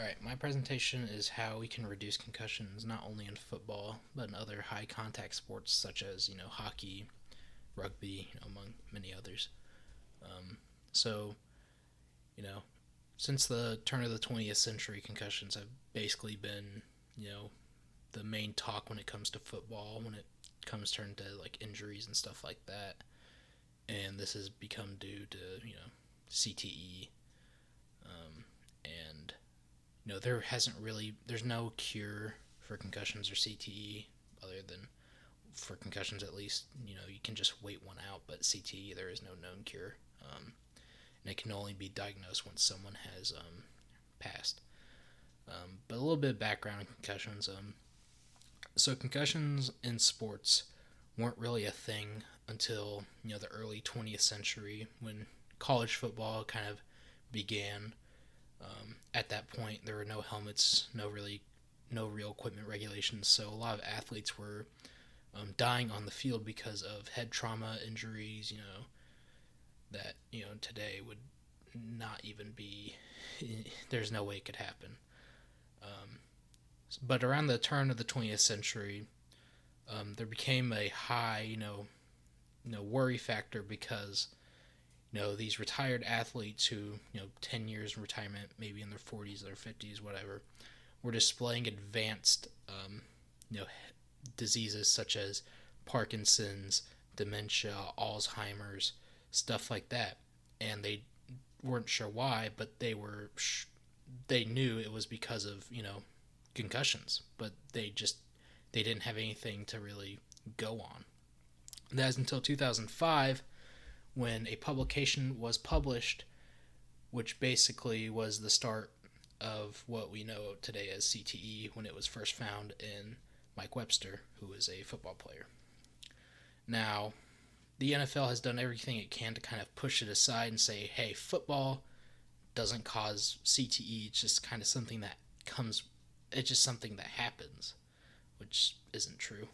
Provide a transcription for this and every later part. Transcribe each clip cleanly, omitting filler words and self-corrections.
Alright, my presentation is how we can reduce concussions not only in football, but in other high contact sports such as, hockey, rugby, among many others. Um, so, you know, since the turn of the 20th century, concussions have basically been, you know, the main talk when it comes to football, when it comes turned to like injuries and stuff like that. And this has become due to, CTE. And there's no cure for concussions or CTE other than for concussions at least. You can just wait one out, but CTE there is no known cure, and it can only be diagnosed once someone has passed. But a little bit of background on concussions. So concussions in sports weren't really a thing until the early 20th century when college football kind of began. At that point, there were no helmets, no real equipment regulations. So a lot of athletes were dying on the field because of head trauma injuries. That today would not even be. There's no way it could happen. Um, but around the turn of the 20th century, there became a high, worry factor because these retired athletes who 10 years in retirement, maybe in their 40s or 50s, whatever, were displaying advanced you know diseases such as Parkinson's, dementia, Alzheimer's, stuff like that, and they weren't sure why, but they knew it was because of concussions, but they didn't have anything to really go on. That is until 2005 when a publication was published, which basically was the start of what we know today as CTE when it was first found in Mike Webster, who is a football player. Now, the NFL has done everything it can to kind of push it aside and say, hey, football doesn't cause CTE. It's just kind of something that comes, it's just something that happens, which isn't true.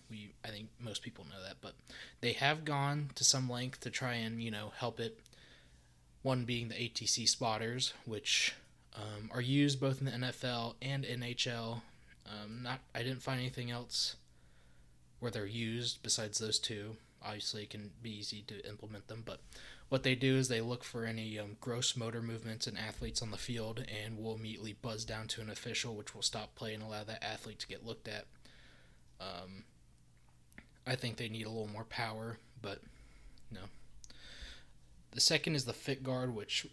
I think most people know that, but they have gone to some length to try and help it. One being the ATC spotters, which are used both in the NFL and NHL. Not I didn't find anything else where they're used besides those two. Obviously, it can be easy to implement them, but what they do is they look for any gross motor movements in athletes on the field and will immediately buzz down to an official, which will stop play and allow that athlete to get looked at. Um, I think they need a little more power, but no. The second is the fit guard, which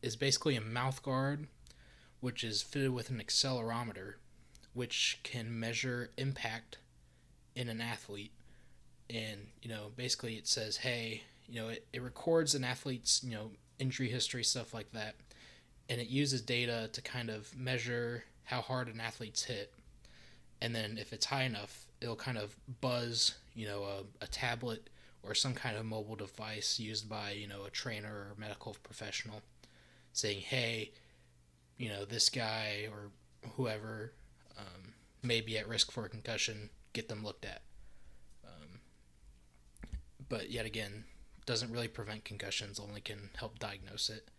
is basically a mouth guard, which is fitted with an accelerometer, which can measure impact in an athlete. And basically it says, hey, it records an athlete's injury history, stuff like that, and it uses data to kind of measure how hard an athlete's hit. And then if it's high enough, it'll kind of buzz a tablet or some kind of mobile device used by a trainer or medical professional saying, hey, this guy or whoever may be at risk for a concussion, get them looked at. But yet again, doesn't really prevent concussions, only can help diagnose it.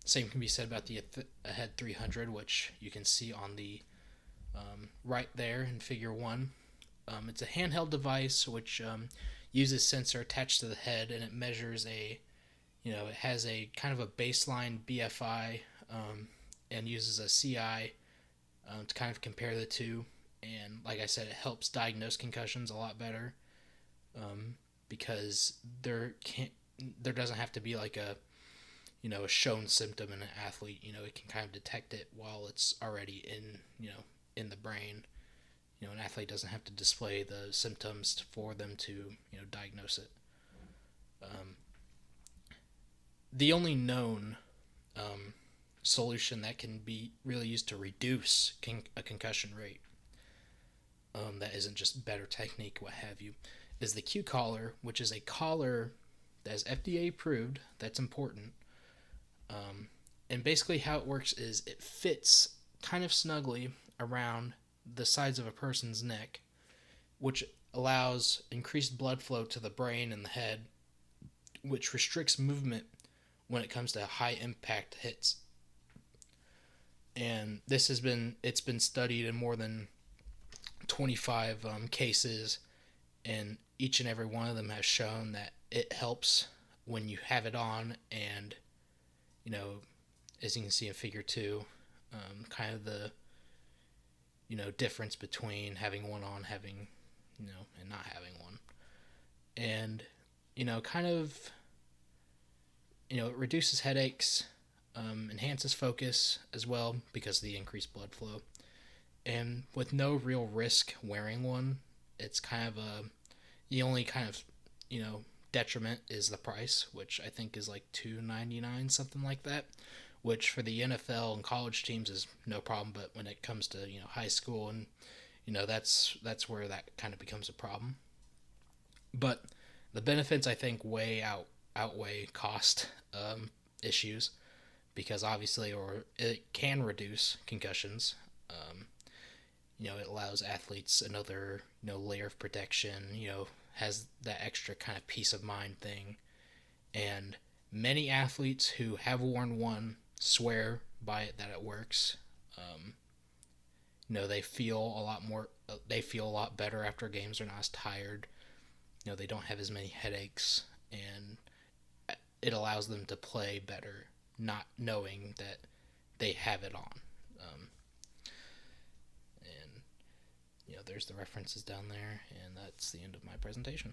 Same can be said about the AHEAD 300, which you can see on the right there in figure 1. It's a handheld device which uses sensor attached to the head, and it measures it has a kind of a baseline BFI, and uses a CI to kind of compare the two. And like I said, it helps diagnose concussions a lot better, because there doesn't have to be like a shown symptom in an athlete. It can kind of detect it while it's already in the brain. An athlete doesn't have to display the symptoms for them to diagnose it. The only known solution that can be really used to reduce a concussion rate, that isn't just better technique, what have you, is the Q collar, which is a collar that is FDA approved. That's important. And basically how it works is it fits kind of snugly around the sides of a person's neck, which allows increased blood flow to the brain and the head, which restricts movement when it comes to high impact hits. And it's been studied in more than 25 cases, and each and every one of them has shown that it helps when you have it on. And you know, as you can see in figure 2, kind of the difference between having one on, having and not having one. And kind of it reduces headaches, enhances focus as well because of the increased blood flow. And with no real risk wearing one, it's kind of the only kind of detriment is the price, which I think is like $2.99, something like that. Which for the NFL and college teams is no problem, but when it comes to high school, and that's where that kind of becomes a problem. But the benefits, I think, outweigh cost issues, because obviously, or it can reduce concussions. Um, it allows athletes another layer of protection. Has that extra kind of peace of mind thing. And many athletes who have worn one swear by it that it works. Um, they feel a lot more. They feel a lot better after games. They're not as tired. They don't have as many headaches, and it allows them to play better, not knowing that they have it on. And there's the references down there, and that's the end of my presentation.